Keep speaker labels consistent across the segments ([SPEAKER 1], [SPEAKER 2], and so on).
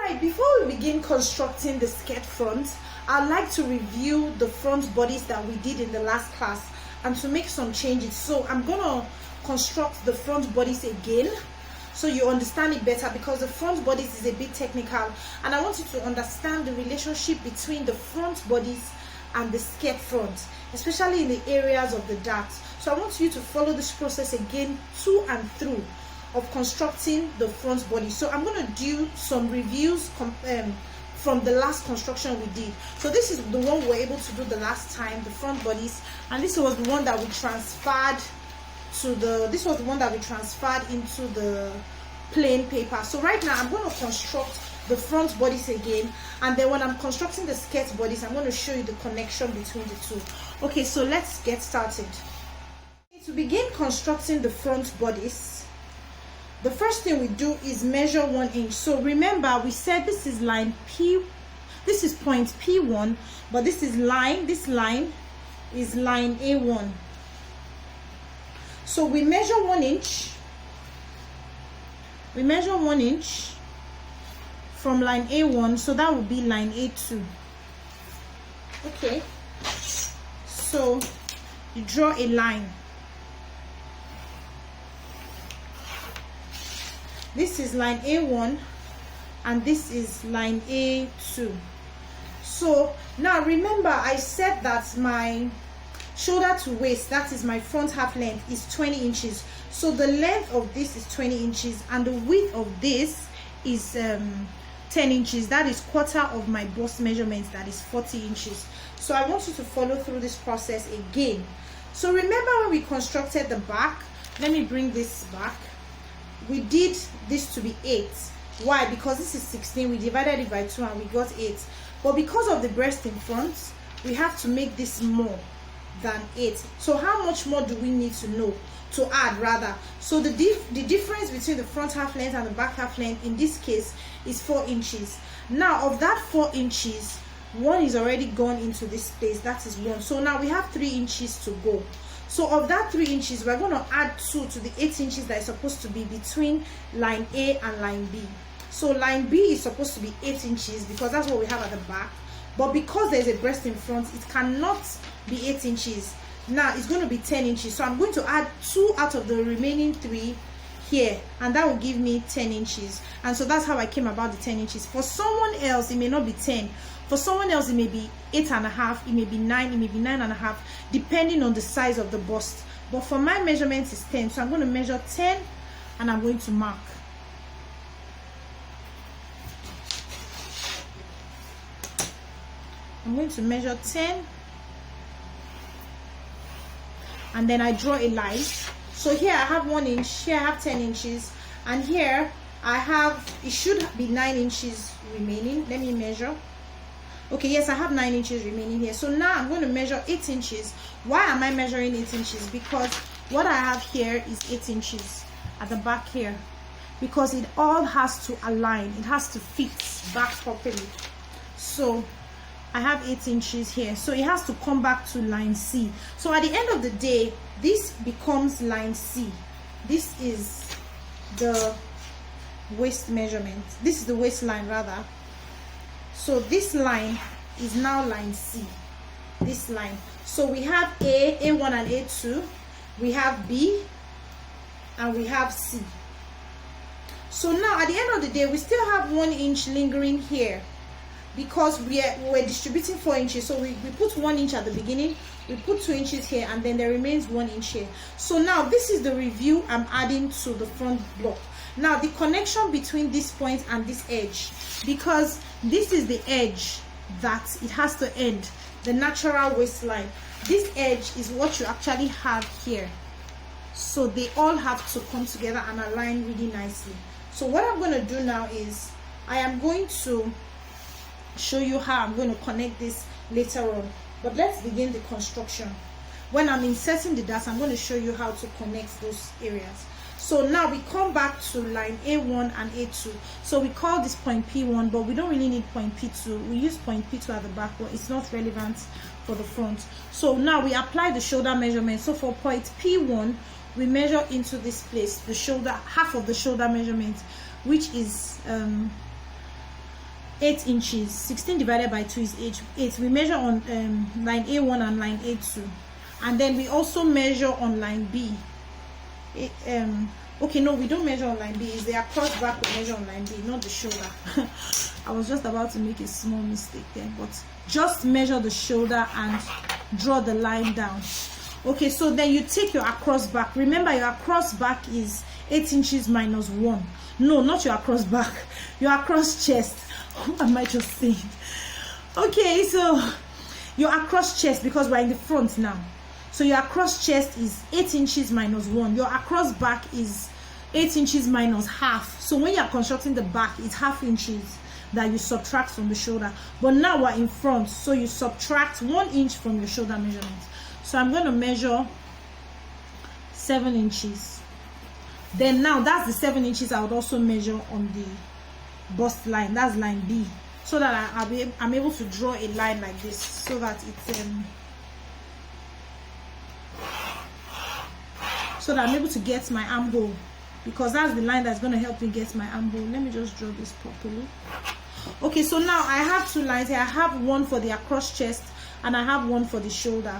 [SPEAKER 1] Alright, before we begin constructing the skirt front, I'd like to review the front bodies that we did in the last class and to make some changes. So I'm gonna construct the front bodies again so you understand it better, because the front bodies is a bit technical and I want you to understand the relationship between the front bodies and the skirt front, especially in the areas of the darts. So I want you to follow this process again to and through of constructing the front body. So I'm going to do some reviews from the last construction we did. So this is the one we were able to do the last time, the front bodies, and this was the one that we transferred to the into the plain paper. So right now I'm going to construct the front bodies again, and then when I'm constructing the skirt bodies, I'm going to show you the connection between the two. Okay, so let's get started. To begin constructing the front bodies, the first thing we do is measure 1 inch. So remember, we said this is line P, this is point P1, but this line is line A1. So we measure 1 inch. We measure 1 inch from line A1, so that would be line A2. Okay, so you draw a line. This is line A1 and this is line A2. So now remember, I said that my shoulder to waist, that is my front half length, is 20 inches. So the length of this is 20 inches and the width of this is 10 inches. That is quarter of my bust measurement, that is 40 inches. So I want you to follow through this process again. So remember when we constructed the back, let me bring this back. We did this to be 8. Why? Because this is 16, we divided it by 2 and we got 8. But because of the breast in front, we have to make this more than 8. So how much more do we need to know, to add rather? So the difference between the front half length and the back half length in this case is 4 inches. Now of that 4 inches, 1 is already gone into this place, that is 1. So now we have 3 inches to go. So of that 3 inches, we're going to add 2 to the 8 inches that is supposed to be between line A and line B. So line B is supposed to be 8 inches because that's what we have at the back. But because there's a breast in front, it cannot be 8 inches. Now it's going to be 10 inches. So I'm going to add 2 out of the remaining 3 here, and that will give me 10 inches. And so that's how I came about the 10 inches. For someone else, it may not be 10. For someone else, it may be 8.5, it may be 9, it may be 9.5, depending on the size of the bust. But for my measurement is 10, so I'm going to measure 10 and I'm going to mark. I'm going to measure 10 and then I draw a line. So here I have 1 inch, here I have 10 inches, and here I have, it should be 9 inches remaining. Let me measure. Okay, yes, I have 9 inches remaining here. So now I'm going to measure 8 inches. Why am I measuring 8 inches? Because what I have here is 8 inches at the back here, because it all has to align, it has to fit back properly. So I have 8 inches here, so it has to come back to line C. So at the end of the day, this becomes line C. This is the waist measurement, this is the waistline rather. So this line is now line C, this line. So we have A, A1 and A2, we have B, and we have C. So now at the end of the day, we still have 1 inch lingering here because we're distributing 4 inches. So we put 1 inch at the beginning, we put 2 inches here, and then there remains 1 inch here. So now this is the review I'm adding to the front block. Now the connection between this point and this edge, because this is the edge that it has to end, the natural waistline. This edge is what you actually have here. So they all have to come together and align really nicely. So what I'm going to do now is I am going to show you how I'm going to connect this later on. But let's begin the construction. When I'm inserting the darts, I'm going to show you how to connect those areas. So now we come back to line A1 and A2. So we call this point P1, but we don't really need point P2. We use point P2 at the back, but it's not relevant for the front. So now we apply the shoulder measurement. So for point P1, we measure into this place, the shoulder, half of the shoulder measurement, which is 8 inches. 16 divided by 2 is 8. We measure on line A1 and line A2, and then we also measure on line B. Okay, no, we don't measure on line B. It's the across back we measure on line B, not the shoulder. I was just about to make a small mistake there, but just measure the shoulder and draw the line down. Okay, so then you take your across back. Remember, your across back is 8 inches minus 1. No, not your across back, your across chest. What am I just saying? Okay, so your across chest, because we're in the front now. So your across chest is 8 inches minus 1. Your across back is 8 inches minus half. So when you're constructing the back, it's half inches that you subtract from the shoulder. But now we're in front, so you subtract 1 inch from your shoulder measurement. So I'm going to measure 7 inches. Then now that's the 7 inches I would also measure on the bust line. That's line B. So that I'm able to draw a line like this, so that it's so that I'm able to get my armhole, because that's the line that's going to help me get my armhole. Let me just draw this properly. Okay, so now I have 2 lines here. I have one for the across chest and I have one for the shoulder.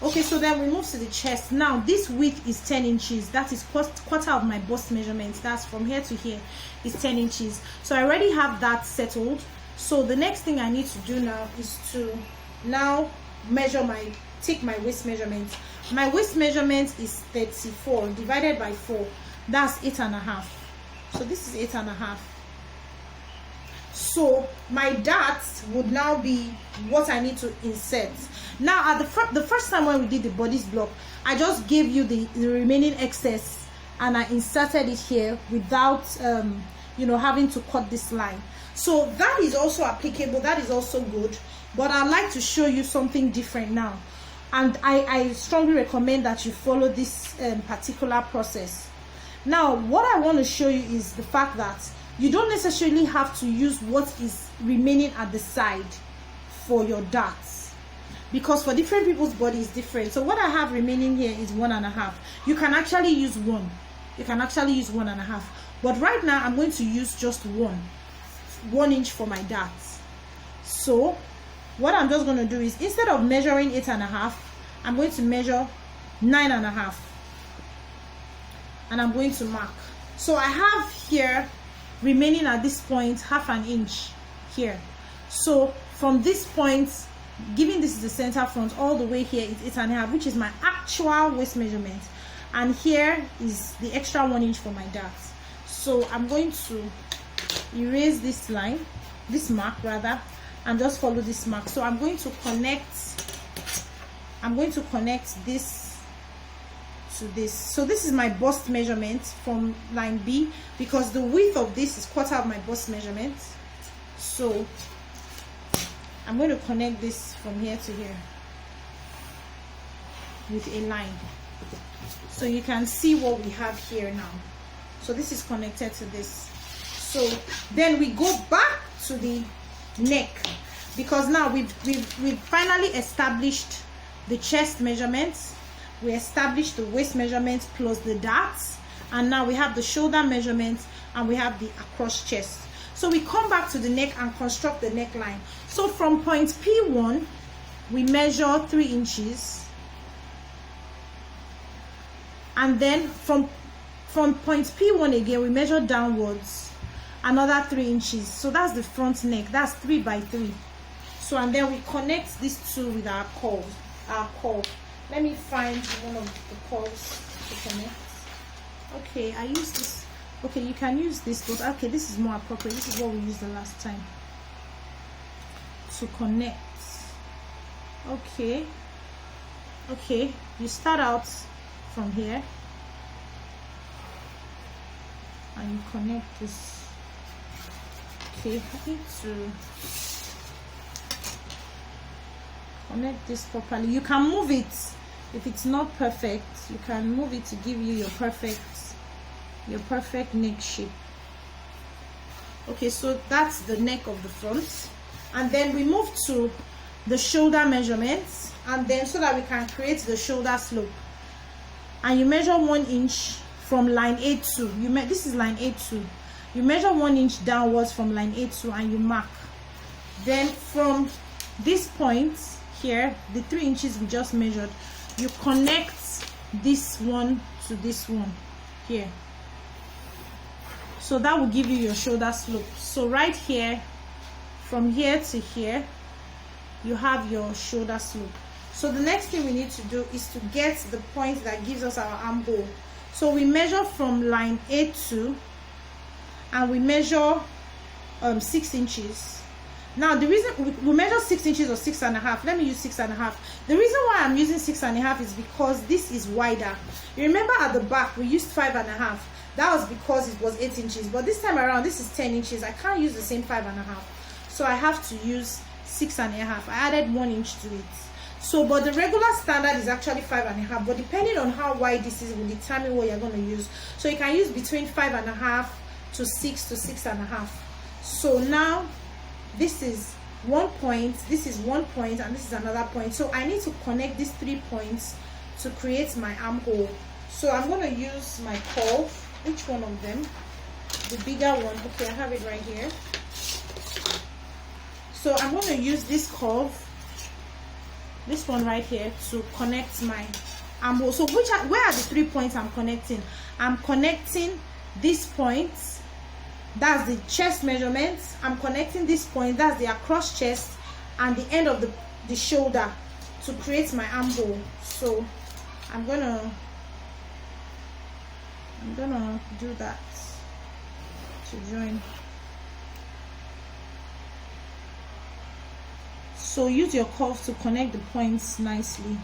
[SPEAKER 1] Okay, so then we move to the chest. Now this width is 10 inches. That is quarter of my bust measurement. That's from here to here is 10 inches. So I already have that settled. So the next thing I need to do now is to now take my waist measurement. My waist measurement is 34 divided by 4. That's 8.5. So this is 8.5. So my dart would now be what I need to insert. Now at the first time when we did the bodice block, I just gave you the remaining excess and I inserted it here without having to cut this line. So that is also applicable, that is also good, but I'd like to show you something different now, and I strongly recommend that you follow this particular process. Now what I want to show you is the fact that you don't necessarily have to use what is remaining at the side for your darts, because for different people's body is different. So what I have remaining here is 1.5. You can actually use 1. You can actually use 1.5. But right now I'm going to use just 1 inch for my darts. So what I'm just going to do is, instead of measuring 8.5, I'm going to measure 9.5. And I'm going to mark. So I have here remaining at this point 1/2 inch here. So from this point, given this is the center front, all the way here is 8.5, which is my actual waist measurement, and here is the extra 1 inch for my darts. So I'm going to erase this line, this mark rather, and just follow this mark. So I'm going to connect this to this. So this is my bust measurement from line B, because the width of this is quarter of my bust measurement. So I'm going to connect this from here to here with a line, so you can see what we have here now. So this is connected to this. So then we go back to the neck, because now we've finally established the chest measurements, we established the waist measurements plus the darts, and now we have the shoulder measurements and we have the across chest. So we come back to the neck and construct the neckline. So from point P1 we measure 3 inches, and then from point P1 again we measure downwards another 3 inches. So that's the front neck, that's 3 by 3. So and then we connect these two with our curve. Let me find one of the curves to connect. Okay, I use this. Okay, you can use this, but okay, this is more appropriate. This is what we used the last time to connect. Okay, you start out from here and you connect this. Okay, I need to connect this properly. You can move it if it's not perfect. You can move it to give you your perfect neck shape. Okay, so that's the neck of the front, and then we move to the shoulder measurements, and then so that we can create the shoulder slope, and you measure 1 inch from line A2. This is line A2. You measure 1 inch downwards from line A2 and you mark. Then from this point here, the 3 inches we just measured, you connect this one to this one here. So that will give you your shoulder slope. So right here, from here to here, you have your shoulder slope. So the next thing we need to do is to get the point that gives us our armhole. So we measure from line A2 and we measure 6 inches. Now the reason we measure 6 inches or 6.5, let me use 6.5. The reason why I'm using 6.5 is because this is wider. You remember at the back we used 5.5. That was because it was 8 inches, but this time around this is 10 inches. I can't use the same 5.5, so I have to use 6.5. I added 1 inch to it. So but the regular standard is actually 5.5, but depending on how wide this is will determine what you're going to use. So you can use between 5.5 to 6 to 6.5. So now this is 1 point, this is 1 point, and this is another point. So I need to connect these 3 points to create my armhole. So I'm going to use my curve, each one of them. The bigger one, okay, I have it right here. So I'm going to use this curve, this one right here, to connect my armhole. So where are the 3 points I'm connecting? I'm connecting this point, that's the chest measurement. I'm connecting this point, that's the across chest, and the end of the shoulder to create my armhole. So I'm gonna do that to join. So use your curve to connect the points nicely.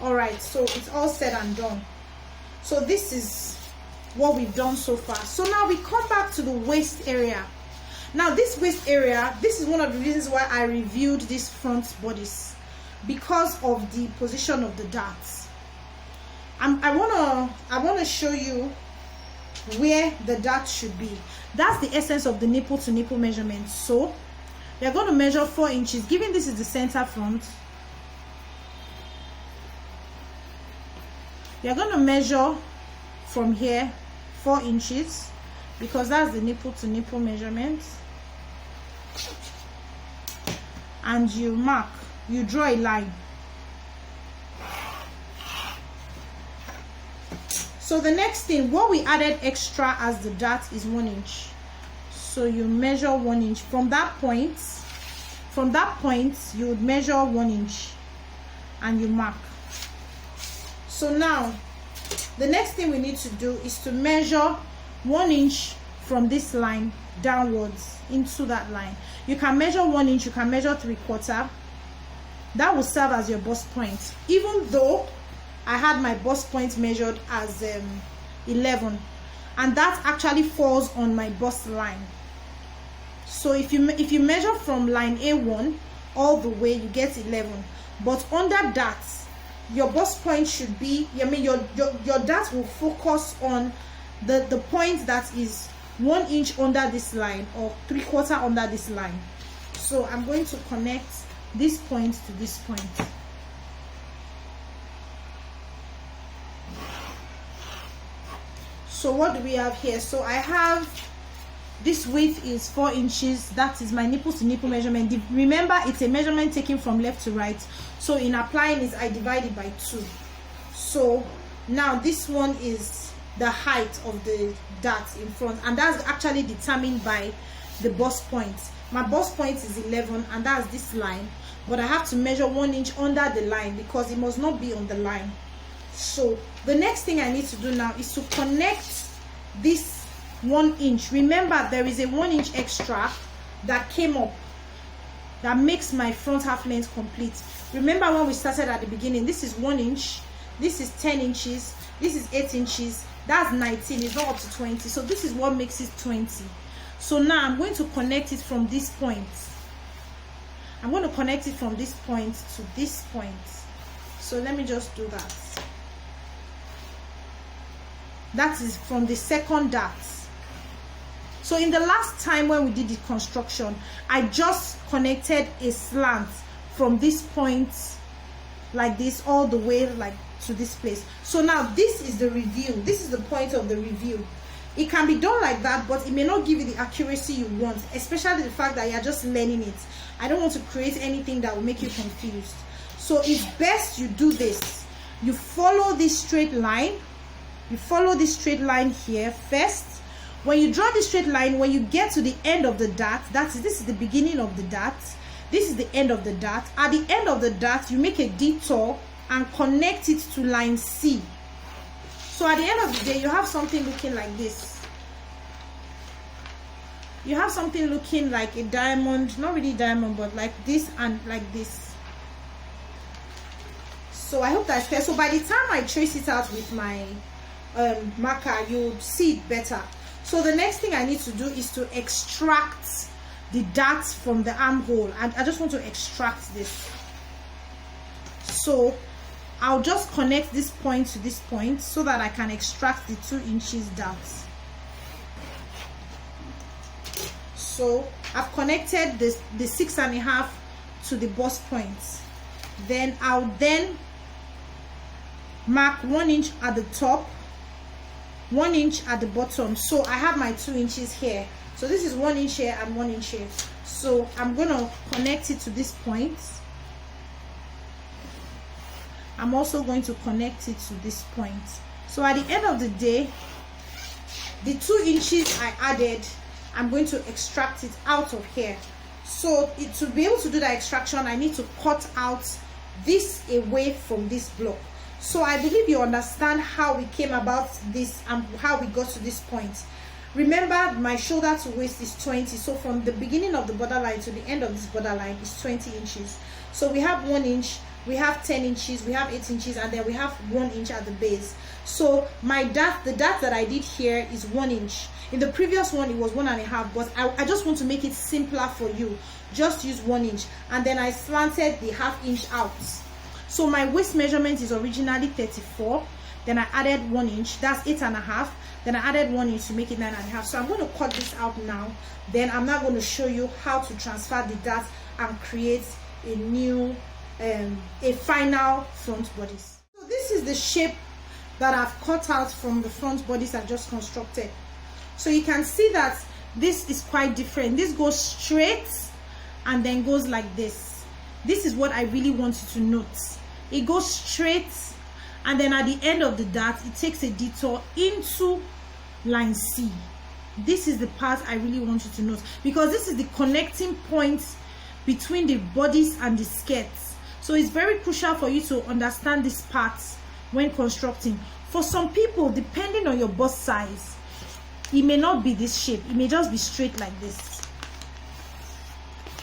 [SPEAKER 1] All right, so it's all said and done. So this is what we've done so far. So now we come back to the waist area. Now this waist area, this is one of the reasons why I reviewed these front bodies, because of the position of the darts. I wanna show you where the dart should be. That's the essence of the nipple to nipple measurement. So we are going to measure 4 inches, given this is the center front. We are going to measure from here 4 inches, because that's the nipple to nipple measurement. And you mark, you draw a line. So the next thing, what we added extra as the dart is 1 inch. So you measure 1 inch from that point. From that point, you would measure 1 inch and you mark. So now, the next thing we need to do is to measure 1 inch from this line downwards into that line. You can measure 1 inch, you can measure 3/4. That will serve as your bust point. Even though I had my bust point measured as 11, and that actually falls on my bust line. So if you measure from line A1 all the way, you get 11. But under that, your bust point should be, your dart will focus on the point that is 1 inch under this line or 3/4 under this line. So I'm going to connect this point to this point. So what do we have here? So I have, this width is 4 inches. That is my nipple to nipple measurement. Remember, it's a measurement taken from left to right. So in applying it, I divide it by 2. So now this one is the height of the dart in front, and that's actually determined by the bust point. My bust point is 11, and that's this line, but I have to measure 1 inch under the line because it must not be on the line. So the next thing I need to do now is to connect this 1 inch. Remember, there is a 1 inch extra that came up that makes my front half length complete. Remember when we started at the beginning, this is 1 inch, this is 10 inches, this is 8 inches, that's 19, it's not up to 20. So this is what makes it 20. So now I'm going to connect it from this point. I'm going to connect it from this point to this point. So let me just do that. That is from the second dart. So in the last time when we did the construction, I just connected a slant from this point like this all the way like to this place. So now this is the review. This is the point of the review. It can be done like that, but it may not give you the accuracy you want, especially the fact that you're just learning it. I don't want to create anything that will make you confused. So it's best you do this. You follow this straight line. You follow this straight line here first. When you draw this straight line, when you get to the end of the dart, this is the beginning of the dart. This is the end of the dart. At the end of the dart, you make a detour and connect it to line C. So at the end of the day, you have something looking like this. You have something looking like a diamond, not really diamond, but like this and like this. So I hope that's clear. So by the time I trace it out with my marker, you'll see it better. So the next thing I need to do is to extract the dart from the armhole, and I just want to extract this. So I'll just connect this point to this point so that I can extract the 2 inches dart. So I've connected the 6.5 to the bust point. Then I'll mark 1 inch at the top, 1 inch at the bottom. So I have my 2 inches here. So this is 1 inch here and 1 inch here. So I'm going to connect it to this point. I'm also going to connect it to this point. So at the end of the day, the 2 inches I added, I'm going to extract it out of here. So to be able to do that extraction, I need to cut out this away from this block. So I believe you understand how we came about this and how we got to this point. Remember, my shoulder to waist is 20. So from the beginning of the borderline to the end of this borderline is 20 inches. So we have 1 inch, we have 10 inches, we have 8 inches, and then we have 1 inch at the base. So my dart, the dart that I did here is 1 inch. In the previous one, it was 1.5, but I just want to make it simpler for you. Just use 1 inch, and then I slanted the 1/2 inch out. So my waist measurement is originally 34. Then I added 1 inch, that's 8.5. Then I added 1 inch to make it 9.5. So I'm going to cut this out now. Then I'm now going to show you how to transfer the dart and create a new, a final front bodice. So this is the shape that I've cut out from the front bodice I just constructed. So you can see that this is quite different. This goes straight and then goes like this. This is what I really want you to note. It goes straight, and then at the end of the dart, it takes a detour into line C. This is the part I really want you to note, because this is the connecting point between the bodice and the skirts. So it's very crucial for you to understand this part when constructing. For some people, depending on your bust size, it may not be this shape. It may just be straight like this.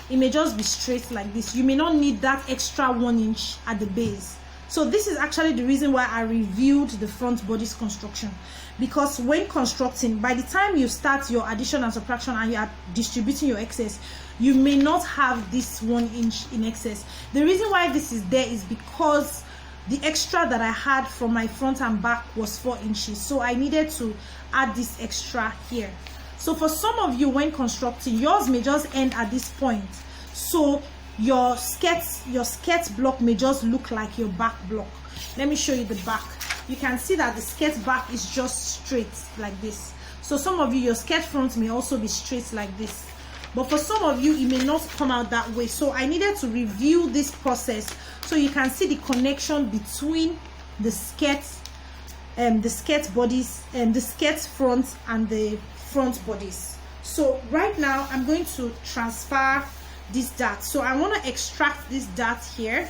[SPEAKER 1] It may just be straight like this. You may not need that extra 1 inch at the base. So this is actually the reason why I reviewed the front bodice construction, because when constructing, by the time you start your addition and subtraction and you are distributing your excess, you may not have this 1 inch in excess. The reason why this is there is because the extra that I had from my front and back was 4 inches. So I needed to add this extra here. So for some of you, when constructing, yours may just end at this point. So your skirt block may just look like your back block. Let me show you the back. You can see that the skirt back is just straight like this. So some of you, your skirt front may also be straight like this. But for some of you, it may not come out that way. So I needed to review this process so you can see the connection between the skirt bodies and the skirt front and the front bodies. So right now I'm going to transfer this dart. So I want to extract this dart here.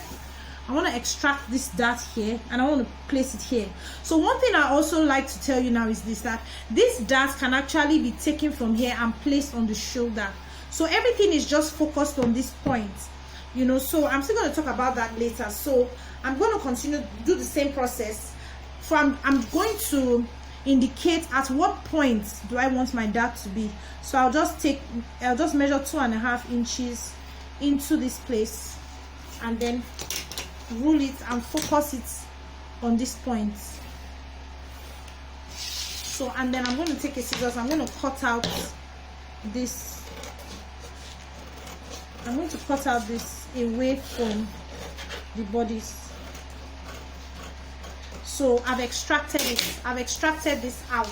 [SPEAKER 1] I want to extract this dart here, and I want to place it here. So one thing I also like to tell you now is this, that this dart can actually be taken from here and placed on the shoulder. So everything is just focused on this point, you know. So I'm still going to talk about that later. So I'm going to continue to do the same process. So I'm going to indicate at what point do I want my dart to be. So I'll just measure 2.5 inches into this place, and then rule it and focus it on this point. So, and then I'm going to take a scissors. I'm going to cut out this. I'm going to cut out this away from the bodies. So I've extracted it. I've extracted this out.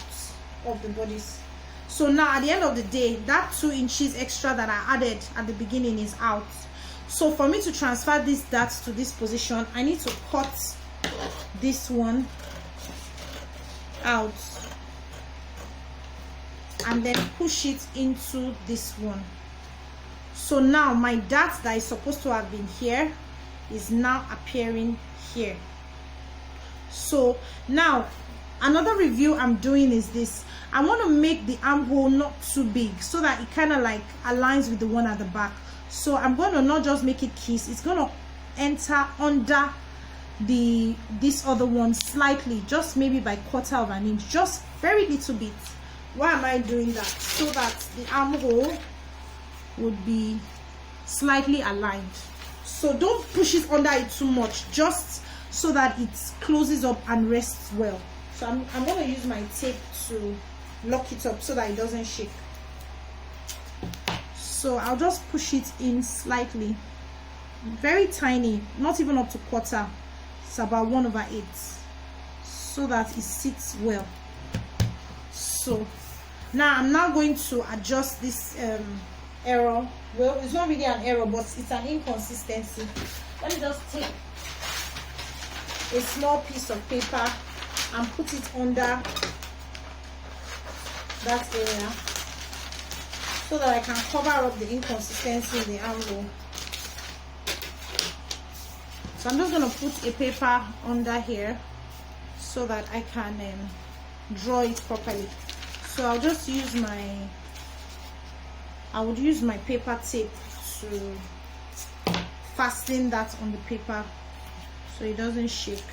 [SPEAKER 1] of the bodice. So now at the end of the day, that 2 inches extra that I added at the beginning is out. So for me to transfer these darts to this position, I need to cut this one out and then push it into this one. So now my dart that is supposed to have been here is now appearing here. So now another review I'm doing is this. I want to make the armhole not too big so that it kind of like aligns with the one at the back. So I'm going to not just make it kiss, it's going to enter under this other one slightly, just maybe by 1/4 of an inch, just very little bit. Why am I doing that? So that the armhole would be slightly aligned. So don't push it under it too much, just so that it closes up and rests well. So I'm going to use my tape to lock it up so that it doesn't shake. So I'll just push it in slightly, very tiny, not even up to 1/4. It's about 1/8, so that it sits well. So now I'm now going to adjust this error. Well, it's not really an error, but it's an inconsistency. Let me just take a small piece of paper and put it under that area so that I can cover up the inconsistency in the armhole. So I'm just going to put a paper under here so that I can draw it properly. So I'll just use I would use my paper tape to fasten that on the paper so it doesn't shake.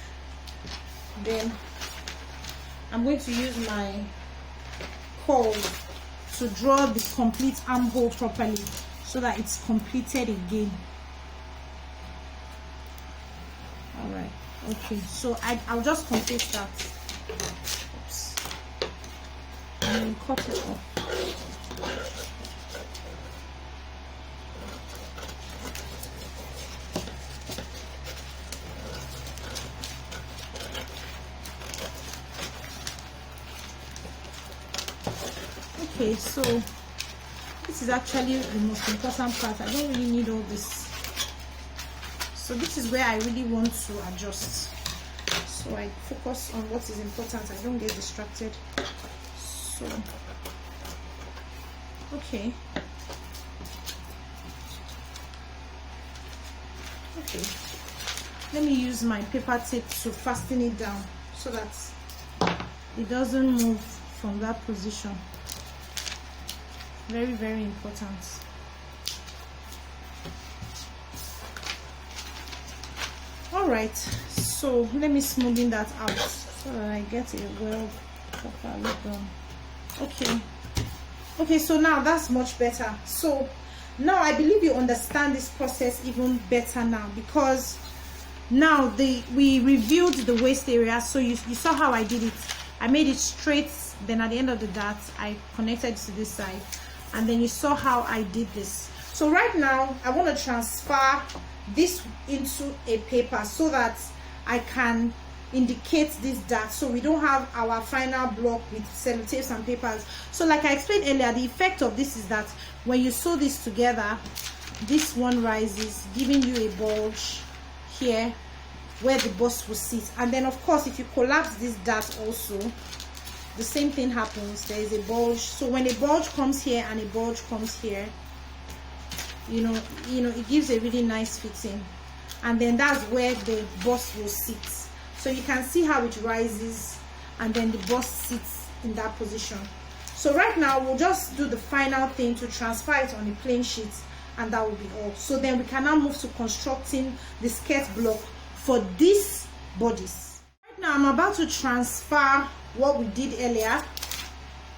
[SPEAKER 1] Then I'm going to use my cord to draw the complete armhole properly so that it's completed again. Alright, okay, so I'll just complete that. Oops. And then cut it off. Okay, so this is actually the most important part. I don't really need all this. So this is where I really want to adjust. So I focus on what is important. I don't get distracted. So, okay. Okay. Let me use my paper tape to fasten it down so that it doesn't move from that position. Very, very important. Alright, so let me smoothen that out so that I get it well properly done. Okay, so now that's much better. So now I believe you understand this process even better now, because now we reviewed the waist area. So you saw how I did it. I made it straight, then at the end of the dart I connected to this side, and then you saw how I did this. So right now I want to transfer this into a paper so that I can indicate this dart, so we don't have our final block with sellotapes and papers. So like I explained earlier, the effect of this is that when you sew this together, this one rises, giving you a bulge here where the bust will sit. And then of course if you collapse this dart also, the same thing happens. There is a bulge. So when a bulge comes here and a bulge comes here, you know it gives a really nice fitting, and then that's where the bust will sit. So you can see how it rises and then the bust sits in that position. So right now we'll just do the final thing to transfer it on a plain sheet, and that will be all. So then we can now move to constructing the skirt block for these bodies. Right now I'm about to transfer what we did earlier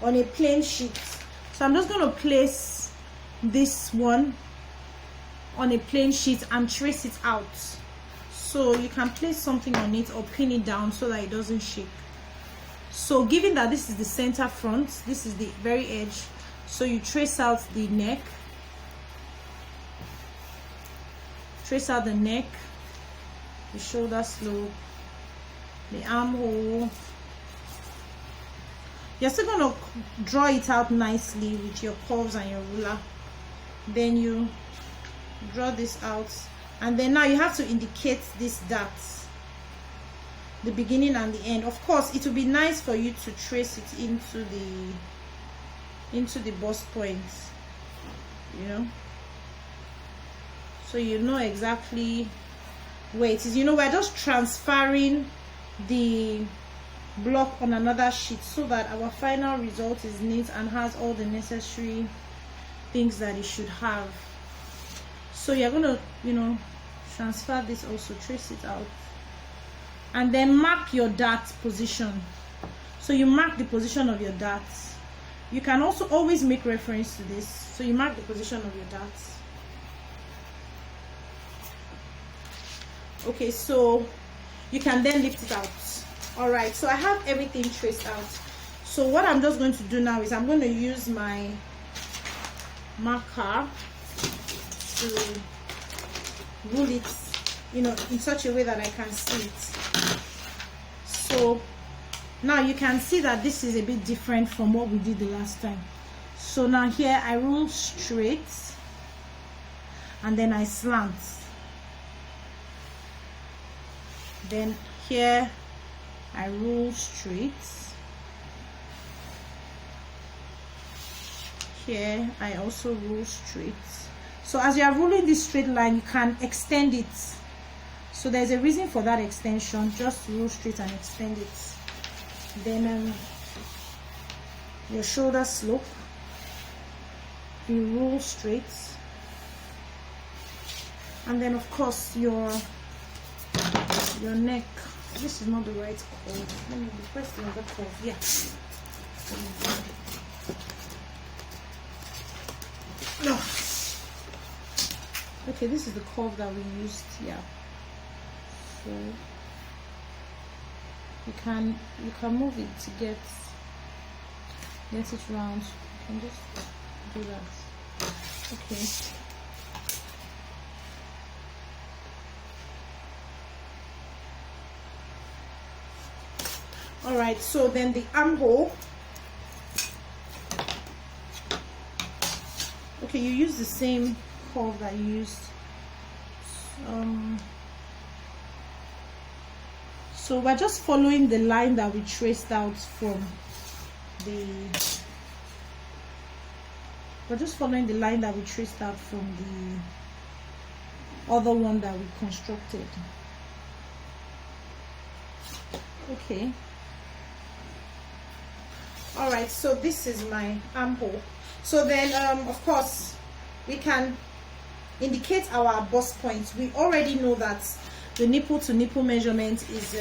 [SPEAKER 1] on a plain sheet. So I'm just going to place this one on a plain sheet and trace it out. So you can place something on it or pin it down so that it doesn't shake. So given that this is the center front, this is the very edge, so you trace out the neck, trace out the neck, the shoulder slope, the armhole. you're still going to draw it out nicely with your curves and your ruler. Then you draw this out, and then now you have to indicate this dot, the beginning and the end. Of course, it would be nice for you to trace it into the bust points, you know, so you know exactly where it is. You know, we're just transferring the block on another sheet so that our final result is neat and has all the necessary things that it should have. So you're going to, you know, transfer this, also trace it out, and then mark your dart position. So you mark the position of your darts. You can also always make reference to this. So you mark the position of your darts. Okay, so you can then lift it out. All right, so I have everything traced out. So what I'm just going to do now is I'm going to use my marker to rule it, you know, in such a way that I can see it. So now you can see that this is a bit different from what we did the last time. So now here I rule straight and then I slant. Then here I rule straight. Here I also rule straight. So as you are ruling this straight line, you can extend it. So there's a reason for that extension. Just rule straight and extend it. Then your shoulder slope, you rule straight, and then of course your neck. This is not the right curve. Let me press the other curve. Yeah. No. Okay, this is the curve that we used. Yeah. So you can move it to get it round. You can just do that. Okay. All right, so then the armhole. Okay, you use the same curve that you used. So we're just following the line that we traced out from the. We're just following the line that we traced out from the other one that we constructed. Okay. All right, so this is my armhole. So then of course we can indicate our bust points. We already know that the nipple to nipple measurement is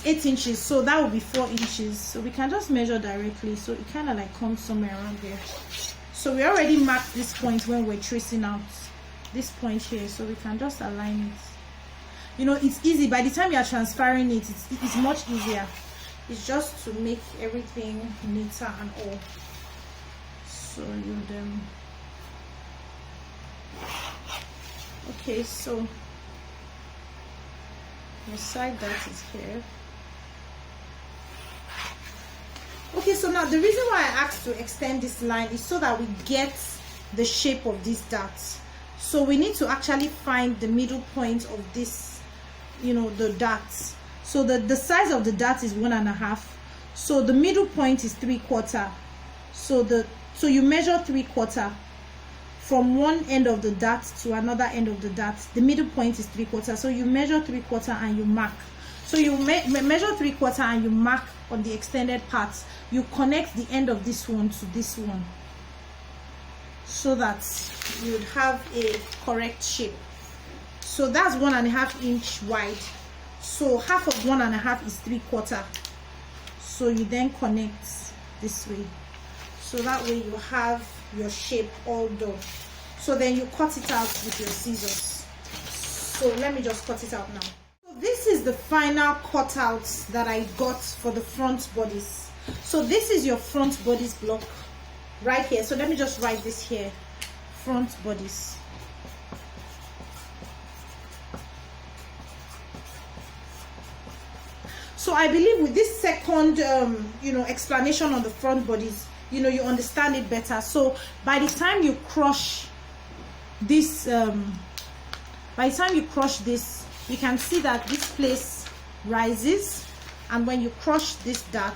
[SPEAKER 1] 8 inches, so that will be 4 inches. So we can just measure directly, so it kind of like comes somewhere around there. So we already marked this point when we're tracing out this point here, so we can just align it. You know, it's easy. By the time you are transferring it, it's much easier. It's just to make everything neater and all. So you then okay, so your side dart is here. Okay, so now the reason why I asked to extend this line is so that we get the shape of these darts. So we need to actually find the middle point of this, you know, the darts. So the size of the dart is 1.5. So the middle point is 3/4. So you measure 3/4 from one end of the dart to another end of the dart. The middle point is 3/4. So you measure 3/4 and you mark. So you measure 3/4 and you mark on the extended parts. You connect the end of this one to this one, so that you would have a correct shape. So that's 1.5 inch wide. So half of 1.5 is 3/4. So you then connect this way, so that way you have your shape all done. So then you cut it out with your scissors. So let me just cut it out now. So this is the final cutout that I got for the front bodies. So this is your front bodies block right here. So let me just write this here, front bodies. So I believe with this second explanation on the front bodies, you understand it better. So by the time you crush this you can see that this place rises, and when you crush this dart,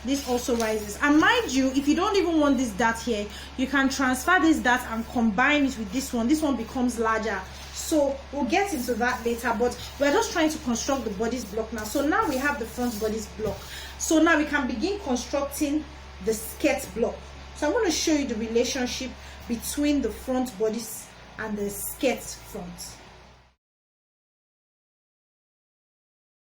[SPEAKER 1] this also rises. And mind you, if you don't even want this dart here, you can transfer this dart and combine it with this one becomes larger. So we'll get into that later, but we're just trying to construct the bodice block now. So now we have the front bodice block. So now we can begin constructing the skirt block. So I'm going to show you the relationship between the front bodice and the skirt front.